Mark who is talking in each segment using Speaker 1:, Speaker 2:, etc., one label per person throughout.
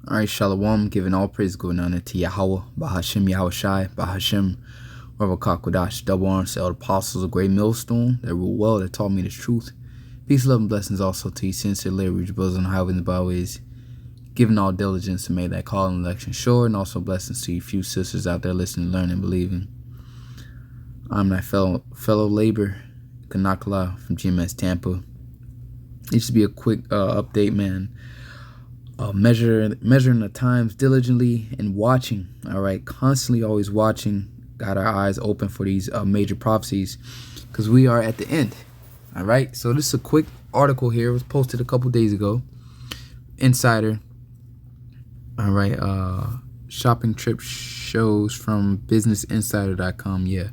Speaker 1: Alright, Shalom, giving all praise going on to Yahweh, Bahashim Yahushai, Bahashim Ravakak Kodash, double honors to all the apostles of great millstone that rule well, that taught me the truth. Peace, love, and blessings also to you, sincere laborers, brothers on the highways and the byways, giving all diligence to make that call and election sure, and also blessings to you few sisters out there listening, learning, believing. I'm my fellow laborer, Kanakala from GMS Tampa. It should be a quick update, man. Measuring the times diligently and watching. All right, constantly always watching. Got our eyes open for these major prophecies, because we are at the end. All right, so this is a quick article here. It was posted a couple days ago. Insider. All right, shopping trip shows from businessinsider.com. Yeah,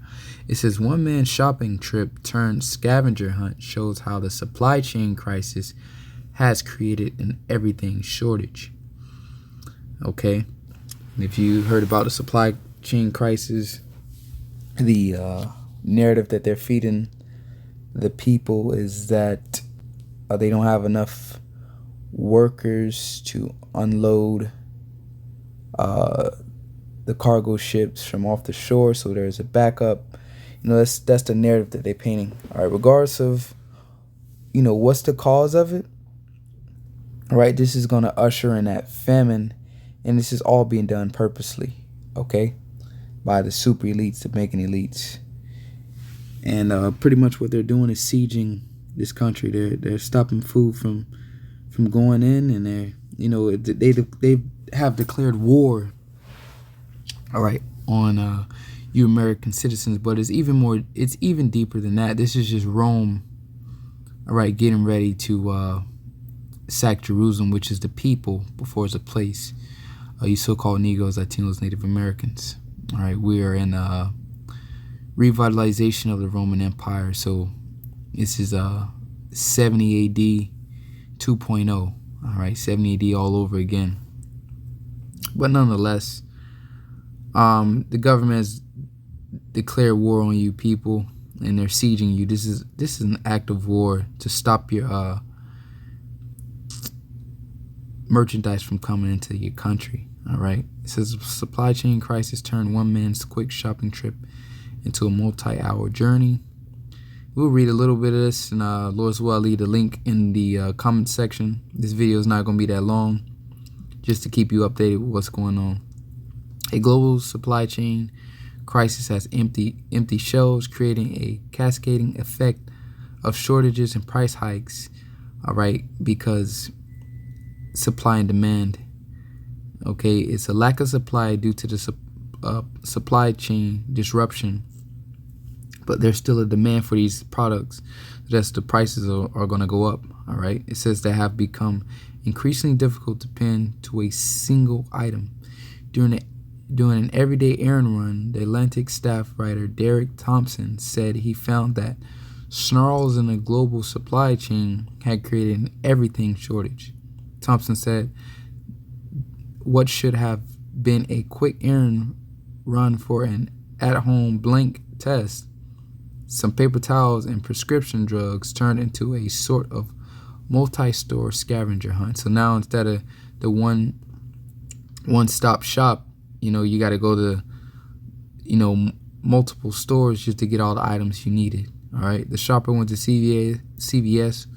Speaker 1: it says one man shopping trip turned scavenger hunt shows how the supply chain crisis has created an everything shortage. Okay, and if you heard about the supply chain crisis, the narrative that they're feeding the people is that they don't have enough workers to unload the cargo ships from off the shore, so there's a backup. That's the narrative that they're painting. All right, regardless of what's the cause of it. Right, this is going to usher in that famine, and this is all being done purposely, okay, by the super elites, the making elites. And pretty much what they're doing is sieging this country. They're stopping food from going in, and they have declared war, all right, on you American citizens. But it's even deeper than that. This is just Rome, all right, getting ready to sack Jerusalem, which is the people before it's a place. You so-called Negroes, Latinos, Native Americans. All right, we are in revitalization of the Roman Empire. So this is 70 AD 2.0. All right, 70 AD all over again. But nonetheless, the government has declared war on you people, and they're sieging you. This is an act of war to stop your merchandise from coming into your country. All right, it says supply chain crisis turned one man's quick shopping trip into a multi-hour journey. We'll read a little bit of this, and Lord's will, I'll leave a link in the comment section. This video is not going to be that long, just to keep you updated with what's going on. A global supply chain crisis has empty shelves, creating a cascading effect of shortages and price hikes. All right, because supply and demand. Okay, it's a lack of supply due to the supply chain disruption, but there's still a demand for these products. That's the prices are going to go up. All right, it says they have become increasingly difficult to pin to a single item. During an everyday errand run, the Atlantic staff writer Derek Thompson said he found that snarls in the global supply chain had created an everything shortage. Thompson said what should have been a quick errand run for an at-home blank test, some paper towels and prescription drugs, turned into a sort of multi-store scavenger hunt. So now instead of the one-stop shop, you got to go to multiple stores just to get all the items you needed. All right, the shopper went to CVS,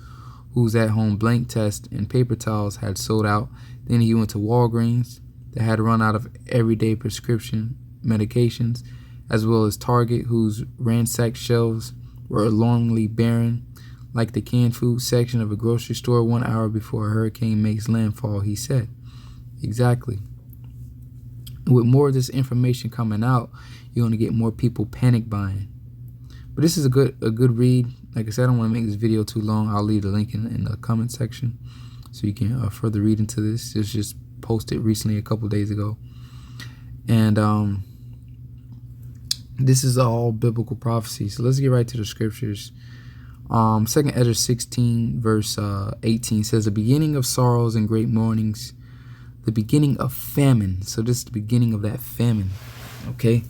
Speaker 1: whose at-home blank test and paper towels had sold out. Then he went to Walgreens, that had run out of everyday prescription medications, as well as Target, whose ransacked shelves were alarmingly barren, like the canned food section of a grocery store 1 hour before a hurricane makes landfall, he said. Exactly. With more of this information coming out, you're going to get more people panic buying. But this is a good read. Like I said, I don't want to make this video too long. I'll leave the link in the comment section so you can further read into this. It's just posted recently a couple days ago. And this is all biblical prophecy. So let's get right to the scriptures. 2nd Ezra 16 verse 18 says, the beginning of sorrows and great mournings, the beginning of famine. So this is the beginning of that famine. Okay,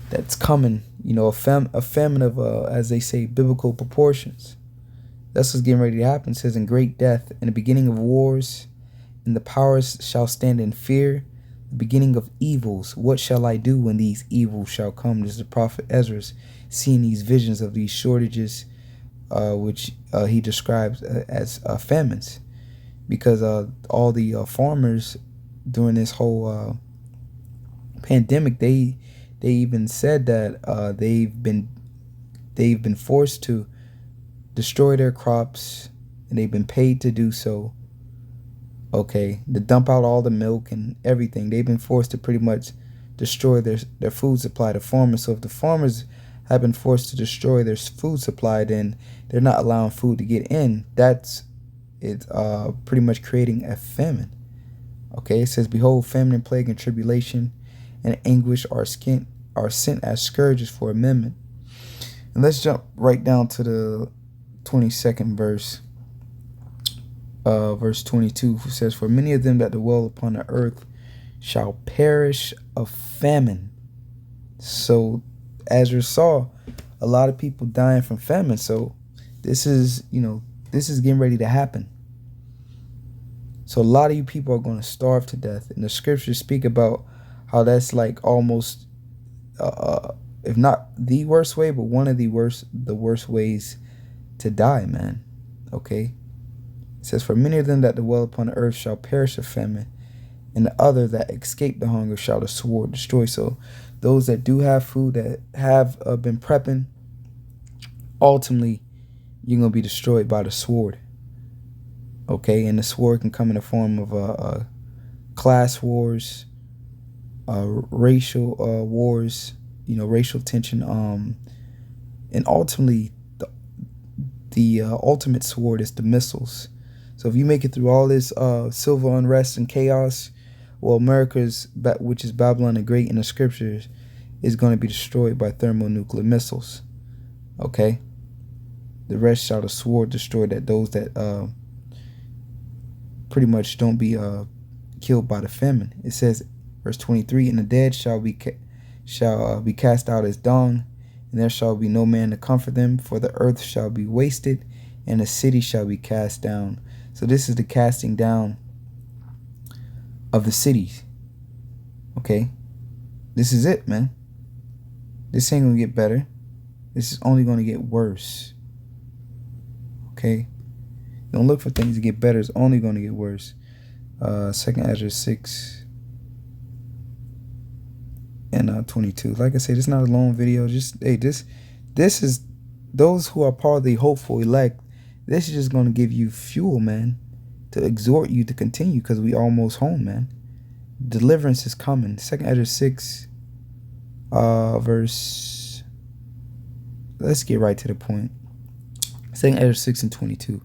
Speaker 1: that's coming. A famine of, as they say, biblical proportions. That's what's getting ready to happen. It says, in great death, and the beginning of wars, and the powers shall stand in fear, the beginning of evils. What shall I do when these evils shall come? This is the prophet Ezra seeing these visions of these shortages, which he describes as famines, because all the farmers during this whole pandemic, they even said that they've been forced to destroy their crops, and they've been paid to do so. Okay, to dump out all the milk and everything. They've been forced to pretty much destroy their food supply, the farmers. So if the farmers have been forced to destroy their food supply, then they're not allowing food to get in. That's it, pretty much creating a famine. Okay, it says, behold, famine and plague and tribulation and anguish are sent as scourges for a moment. And let's jump right down to the 22nd verse. Verse 22 says, for many of them that dwell upon the earth shall perish of famine. So Ezra saw a lot of people dying from famine. So this is getting ready to happen. So a lot of you people are going to starve to death. And the scriptures speak about how that's like almost, if not the worst way, but one of the worst ways to die, man. Okay. It says, for many of them that dwell upon the earth shall perish of famine, and the other that escape the hunger shall the sword destroy. So those that do have food, that have been prepping, ultimately you're going to be destroyed by the sword. Okay, and the sword can come in the form of class wars, racial wars, racial tension, and ultimately the ultimate sword is the missiles. So if you make it through all this civil unrest and chaos, well, America's, which is Babylon the Great in the scriptures, is going to be destroyed by thermonuclear missiles. Okay? The rest shall the sword destroy, that those that pretty much don't be killed by the famine. It says, verse 23, and the dead shall be cast out as dung, and there shall be no man to comfort them, for the earth shall be wasted, and the city shall be cast down. So this is the casting down of the cities. Okay? This is it, man. This ain't going to get better. This is only going to get worse. Okay? Don't look for things to get better. It's only going to get worse. 2nd Ezra 6 and 22. Like I said, it's not a long video. Just, hey, this is those who are part of the hopeful elect. This is just going to give you fuel, man, to exhort you to continue, because we almost home, man. Deliverance is coming. 2nd Ezra 6, verse. Let's get right to the point. 2nd Ezra 6 and 22.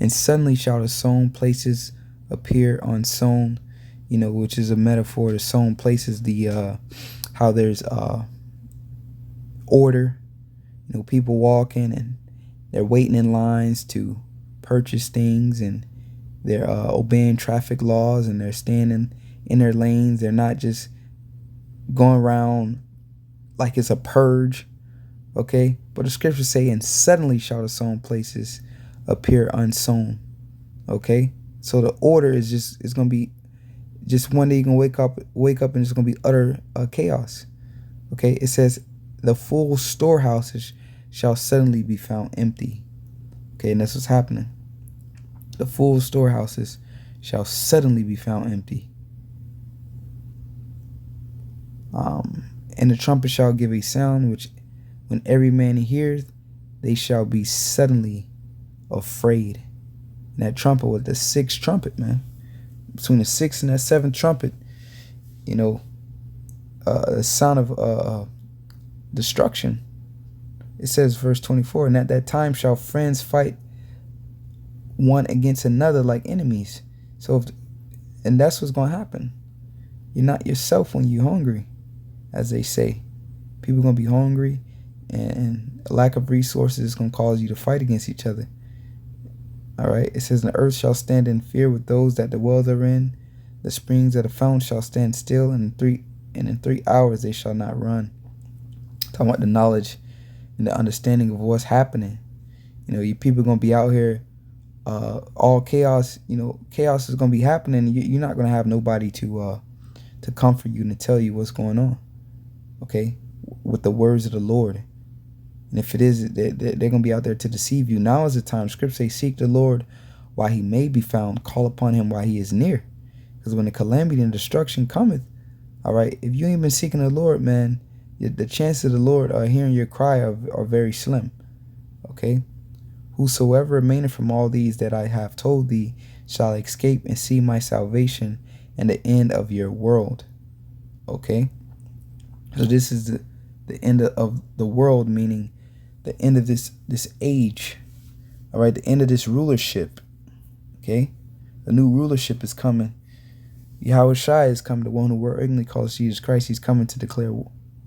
Speaker 1: And suddenly shall the sown places appear unsown, which is a metaphor. The sown places, the how there's order. People walking and they're waiting in lines to purchase things, and they're obeying traffic laws, and they're standing in their lanes. They're not just going around like it's a purge. Okay? But the scriptures say, and suddenly shall the sown places appear unsown. Okay? So the order is going to be just one day you're going to wake up and it's going to be utter chaos. Okay? It says, the full storehouses shall suddenly be found empty. Okay, and that's what's happening. The full storehouses shall suddenly be found empty. And the trumpet shall give a sound, which when every man hears, they shall be suddenly afraid. And that trumpet was the 6th trumpet, man. Between the 6th and that 7th trumpet, a sound of destruction. It says, verse 24, and at that time shall friends fight one against another like enemies. So, and that's what's going to happen. You're not yourself when you're hungry, as they say. People are going to be hungry, and a lack of resources is going to cause you to fight against each other. All right. It says, and the earth shall stand in fear with those that dwell therein. The springs of the fountain shall stand still, and in 3 hours they shall not run. Talking about the knowledge and the understanding of what's happening. You people are going to be out here all chaos, chaos is going to be happening. You're not going to have nobody to comfort you and to tell you what's going on, okay, with the words of the Lord. And if it is, they're going to be out there to deceive you. Now is the time. Scripture says, seek the Lord while he may be found. Call upon him while he is near. Because when the calamity and destruction cometh, all right, if you ain't been seeking the Lord, man, the chances of the Lord hearing your cry are very slim, okay? Whosoever remaineth from all these that I have told thee shall escape and see my salvation and the end of your world, okay? So this is the end of the world, meaning the end of this age, all right, the end of this rulership, okay? A new rulership is coming. Yahweh Shai is coming, the one who ignorantly calls Jesus Christ. He's coming to declare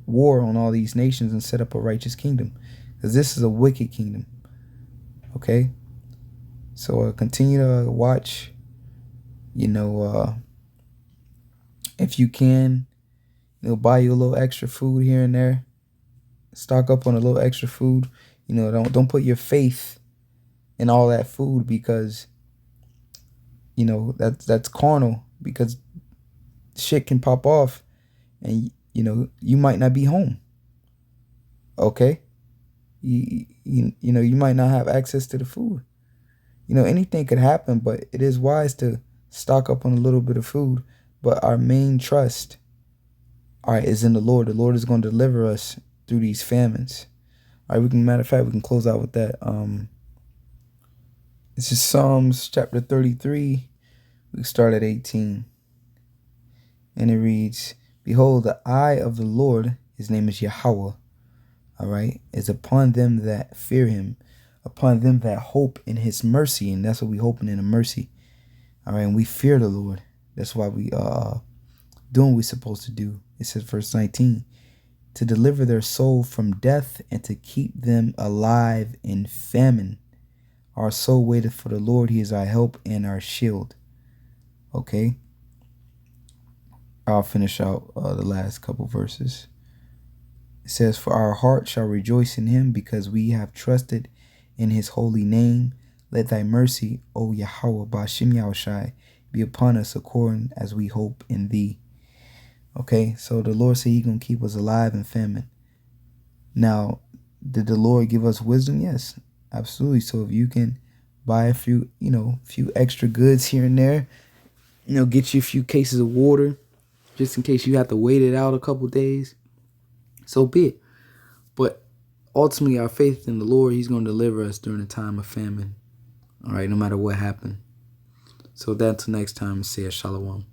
Speaker 1: war on all these nations and set up a righteous kingdom, because this is a wicked kingdom, okay? So continue to watch, if you can, buy you a little extra food here and there. Stock up on a little extra food. Don't put your faith in all that food, because that's carnal, because shit can pop off and you might not be home. Okay? You might not have access to the food. Anything could happen, but it is wise to stock up on a little bit of food. But our main trust, all right, is in the Lord. The Lord is going to deliver us through these famines. All right, matter of fact, we can close out with that. This is Psalms chapter 33. We start at 18. And it reads, behold, the eye of the Lord, his name is Yahweh, all right, is upon them that fear him, upon them that hope in his mercy. And that's what we hoping in, a mercy. All right, and we fear the Lord. That's why we doing what we're supposed to do. It says, verse 19, to deliver their soul from death and to keep them alive in famine. Our soul waiteth for the Lord. He is our help and our shield. Okay. I'll finish out the last couple verses. It says, for our heart shall rejoice in him, because we have trusted in his holy name. Let thy mercy, O Yahweh, Ba'ashem Yahushai, be upon us according as we hope in thee. Okay, so the Lord said he's going to keep us alive in famine. Now, did the Lord give us wisdom? Yes, absolutely. So if you can buy a few extra goods here and there, get you a few cases of water, just in case you have to wait it out a couple days, so be it. But ultimately, our faith in the Lord, he's going to deliver us during a time of famine. All right, no matter what happened. So until next time, say a shalom.